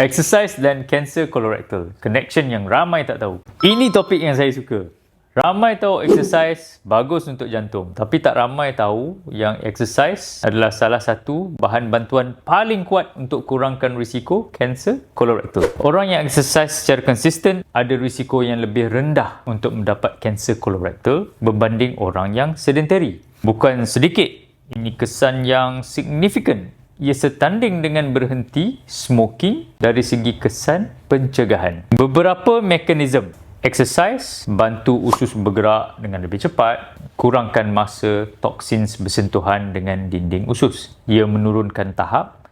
Exercise dan kanser kolorektal. Connection yang ramai tak tahu. Ini topik yang saya suka. Ramai tahu exercise bagus untuk jantung. Tapi tak ramai tahu yang exercise adalah salah satu bahan bantuan paling kuat untuk kurangkan risiko kanser kolorektal. Orang yang exercise secara konsisten ada risiko yang lebih rendah untuk mendapat kanser kolorektal berbanding orang yang sedentary. Bukan sedikit. Ini kesan yang signifikan. Ia setanding dengan berhenti smoking dari segi kesan pencegahan. Beberapa mekanisme. Exercise bantu usus bergerak dengan lebih cepat, kurangkan masa toksin bersentuhan dengan dinding usus. Ia menurunkan tahap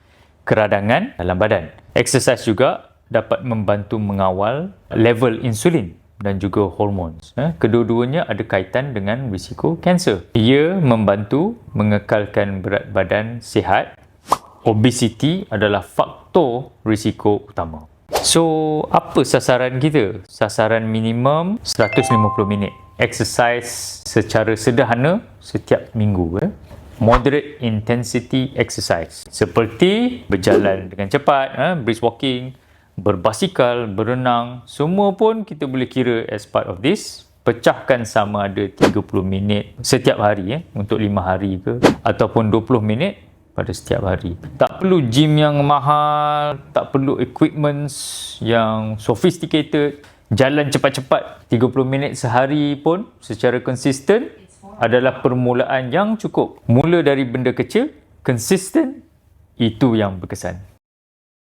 keradangan dalam badan. Exercise juga dapat membantu mengawal level insulin dan juga hormon. Kedua-duanya ada kaitan dengan risiko kanser. Ia membantu mengekalkan berat badan sihat. Obesiti adalah faktor risiko utama. So, apa sasaran kita? Sasaran minimum 150 minit. Exercise secara sederhana setiap minggu. Moderate intensity exercise. Seperti berjalan dengan cepat, brisk walking, berbasikal, berenang. Semua pun kita boleh kira as part of this. Pecahkan sama ada 30 minit setiap hari untuk 5 hari ke. Ataupun 20 minit pada setiap hari. Tak perlu gym yang mahal, tak perlu equipments yang sophisticated. Jalan cepat-cepat 30 minit sehari pun secara konsisten adalah permulaan yang cukup. Mula dari benda kecil, konsisten, itu yang berkesan.